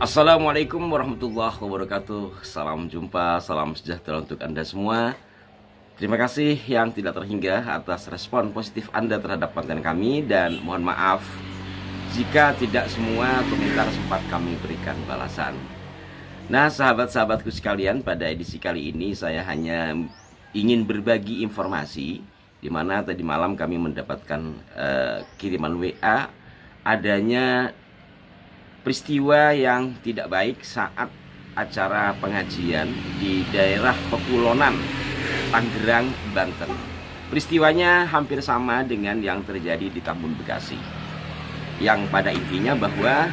Assalamualaikum warahmatullahi wabarakatuh. Salam jumpa, salam sejahtera untuk Anda semua. Terima kasih yang tidak terhingga atas respon positif Anda terhadap konten kami. Dan mohon maaf jika tidak semua komentar sempat kami berikan balasan. Nah, sahabat-sahabatku sekalian, pada edisi kali ini saya hanya ingin berbagi informasi, di mana tadi malam kami mendapatkan kiriman WA adanya peristiwa yang tidak baik saat acara pengajian di daerah Pepulonan, Tangerang, Banten. Peristiwanya hampir sama dengan yang terjadi di Tambun, Bekasi, yang pada intinya bahwa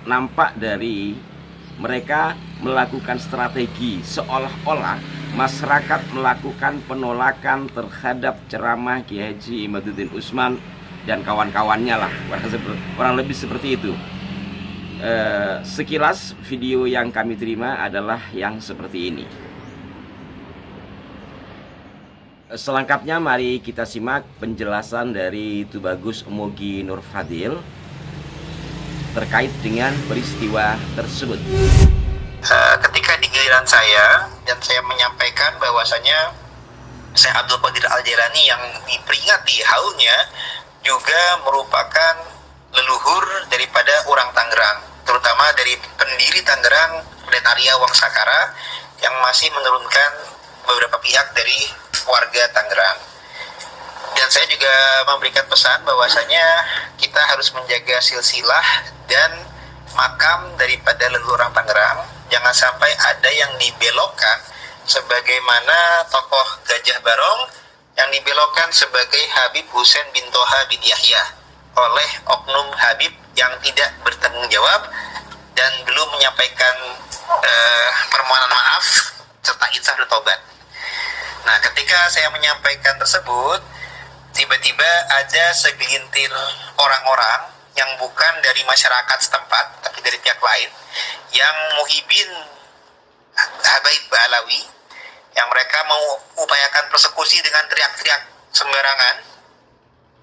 nampak dari mereka melakukan strategi seolah-olah masyarakat melakukan penolakan terhadap ceramah Kiai Haji Imaduddin Usman dan kawan-kawannya lah, kurang lebih seperti itu. Sekilas video yang kami terima adalah yang seperti ini. Selengkapnya mari kita simak penjelasan dari Tubagus Mogi Nur Fadil terkait dengan peristiwa tersebut. Ketika di giliran saya dan saya menyampaikan bahwasanya Syekh Abdul Qadir Al-Jailani yang diperingati haulnya juga merupakan leluhur daripada orang Tangerang, terutama dari pendiri Tangerang dan Arya Wangsakara yang masih menurunkan beberapa pihak dari warga Tangerang. Dan saya juga memberikan pesan bahwasanya kita harus menjaga silsilah dan makam daripada leluhur orang Tangerang. Jangan sampai ada yang dibelokkan sebagaimana tokoh Gajah Barong yang dibelokkan sebagai Habib Husain bin Toha bin Yahya oleh oknum Habib yang tidak bertanggung jawab dan belum menyampaikan permohonan maaf serta insaf dan tobat. Nah, ketika saya menyampaikan tersebut, tiba-tiba ada segelintir orang-orang yang bukan dari masyarakat setempat tapi dari pihak lain yang muhibin Habaib Ba'alawi, yang mereka mau upayakan persekusi dengan teriak-teriak sembarangan.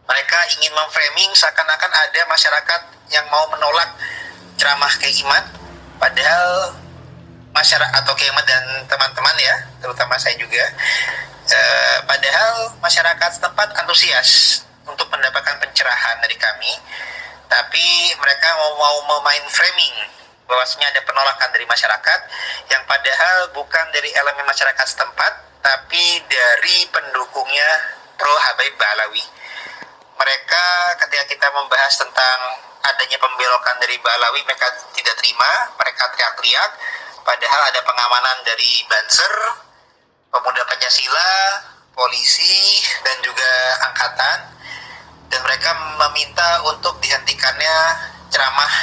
Mereka ingin memframing seakan-akan ada masyarakat yang mau menolak ceramah Kiai Imad, padahal masyarakat atau Kiai Imad dan teman-teman ya, terutama saya juga, padahal masyarakat setempat antusias untuk mendapatkan pencerahan dari kami, tapi mereka mau memain framing bahwasanya ada penolakan dari masyarakat yang padahal bukan dari elemen masyarakat setempat, tapi dari pendukungnya pro Habaib Ba'alawi. Mereka ketika kita membahas tentang adanya pembelokan dari Ba'alawi, mereka tidak terima, mereka teriak-teriak, padahal ada pengamanan dari Banser, Pemuda Pancasila, polisi, dan juga angkatan, dan mereka meminta untuk dihentikannya ceramah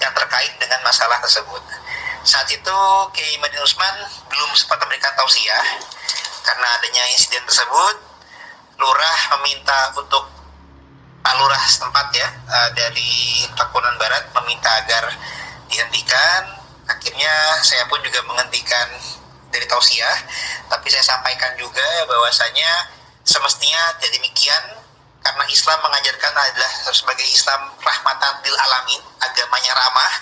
yang terkait dengan masalah tersebut. Saat itu Kiai Imaduddin Usman belum sempat memberikan tausiah karena adanya insiden tersebut. Lurah meminta untuk Lurah setempat ya, dari Pakuanan Barat meminta agar dihentikan. Akhirnya saya pun juga menghentikan dari tausiah, tapi saya sampaikan juga bahwasanya semestinya tidak demikian, karena Islam mengajarkan adalah sebagai Islam rahmatan lil alamin, agamanya ramah,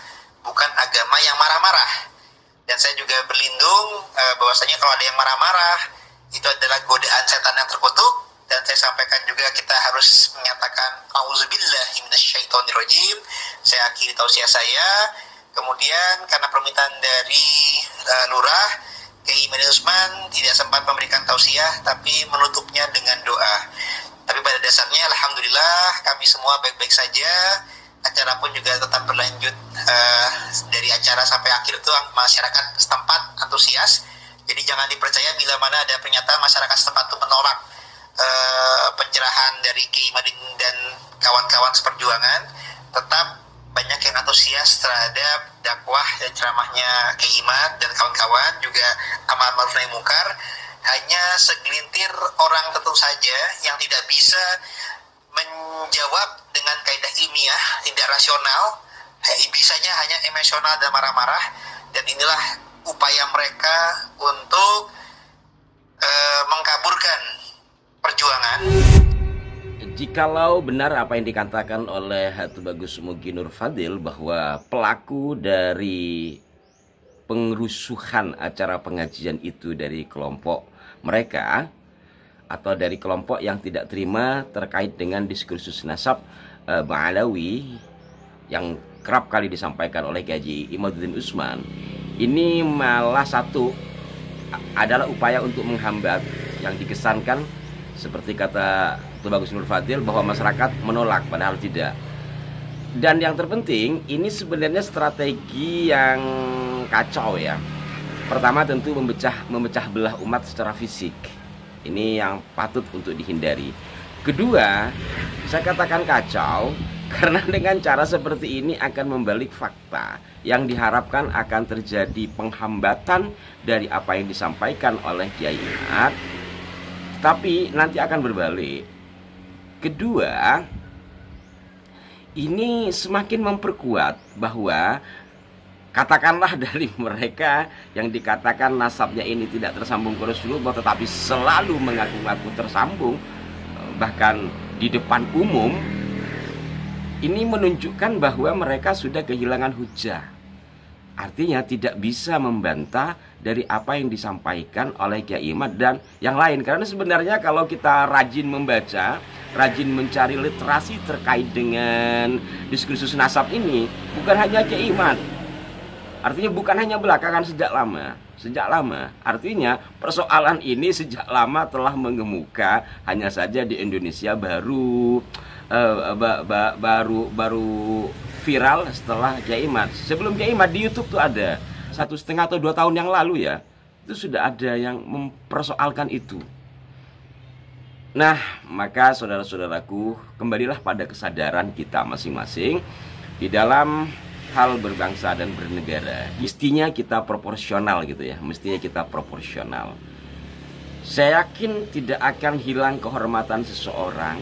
bukan agama yang marah-marah. Dan saya juga berlindung bahwasanya kalau ada yang marah-marah itu adalah godaan setan yang terkutuk. Dan saya sampaikan juga kita harus menyatakan auzubillahi minasyaitonirrajim. Saya akhiri tausiah saya. Kemudian karena permintaan dari Lurah, Kiai Imaduddin Usman tidak sempat memberikan tausiah, tapi menutupnya dengan doa. Tapi pada dasarnya alhamdulillah kami semua baik-baik saja. Acara pun juga tetap berlanjut, dari acara sampai akhir itu masyarakat setempat antusias. Jadi jangan dipercaya bila mana ada pernyataan masyarakat setempat itu menolak pencerahan dari Kiai Imaduddin dan kawan-kawan seperjuangan. Tetap banyak yang antusias terhadap dakwah dan ceramahnya Kiai Imad dan kawan-kawan, juga amar ma'ruf nahi munkar. Hanya segelintir orang tentu saja yang tidak bisa menjawab dengan kaidah ilmiah, tidak rasional, bisanya hanya emosional dan marah-marah. Dan inilah upaya mereka untuk mengkaburkan perjuangan. Jikalau benar apa yang dikatakan oleh Tubagus Mugi Nur Fadil bahwa pelaku dari pengerusuhan acara pengajian itu dari kelompok mereka atau dari kelompok yang tidak terima terkait dengan diskursus nasab Ba'alawi yang kerap kali disampaikan oleh Kiai Imaduddin Usman, ini malah satu adalah upaya untuk menghambat yang dikesankan seperti kata Tubagus Nur Fadil bahwa masyarakat menolak, padahal tidak. Dan yang terpenting, ini sebenarnya strategi yang kacau ya. Pertama tentu memecah belah umat secara fisik. Ini yang patut untuk dihindari. Kedua, saya katakan kacau karena dengan cara seperti ini akan membalik fakta yang diharapkan akan terjadi penghambatan dari apa yang disampaikan oleh Kiai Imad, tapi nanti akan berbalik. Kedua, ini semakin memperkuat bahwa katakanlah dari mereka yang dikatakan nasabnya ini tidak tersambung ke Rasulullah tetapi selalu mengaku-ngaku tersambung bahkan di depan umum, ini menunjukkan bahwa mereka sudah kehilangan hujah. Artinya tidak bisa membantah dari apa yang disampaikan oleh Kiai Imad dan yang lain. Karena sebenarnya kalau kita rajin membaca, rajin mencari literasi terkait dengan diskursus nasab ini, bukan hanya Kiai Imad. Artinya bukan hanya belakangan, sejak lama. Sejak lama. Artinya persoalan ini sejak lama telah mengemuka, hanya saja di Indonesia baru viral setelah Kiai Imad. Sebelum Kiai Imad di YouTube tuh ada 1,5 atau 2 tahun yang lalu ya, itu sudah ada yang mempersoalkan itu. Nah, maka saudara-saudaraku, kembalilah pada kesadaran kita masing-masing di dalam hal berbangsa dan bernegara. Mestinya kita proporsional gitu ya, mestinya kita proporsional. Saya yakin tidak akan hilang kehormatan seseorang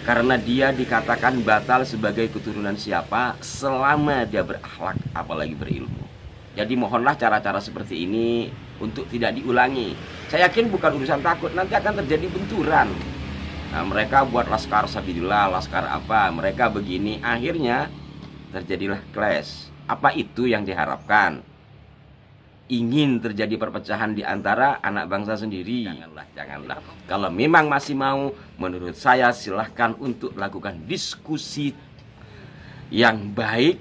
karena dia dikatakan batal sebagai keturunan siapa selama dia berakhlak, apalagi berilmu. Jadi mohonlah cara-cara seperti ini untuk tidak diulangi. Saya yakin bukan urusan takut, nanti akan terjadi benturan. Nah, mereka buat laskar sabilillah, laskar apa, mereka begini, akhirnya terjadilah clash. Apa itu yang diharapkan? Ingin terjadi perpecahan di antara anak bangsa sendiri? Janganlah. Kalau memang masih mau, menurut saya silahkan untuk lakukan diskusi yang baik,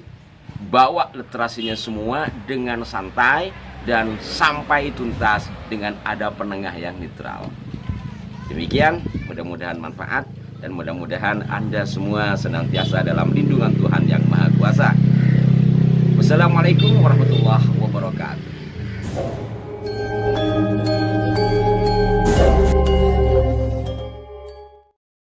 bawa literasinya semua dengan santai dan sampai tuntas dengan ada penengah yang netral. Demikian, mudah-mudahan manfaat dan mudah-mudahan Anda semua senantiasa dalam lindungan Tuhan Yang Maha Kuasa. Wassalamualaikum warahmatullahi wabarakatuh.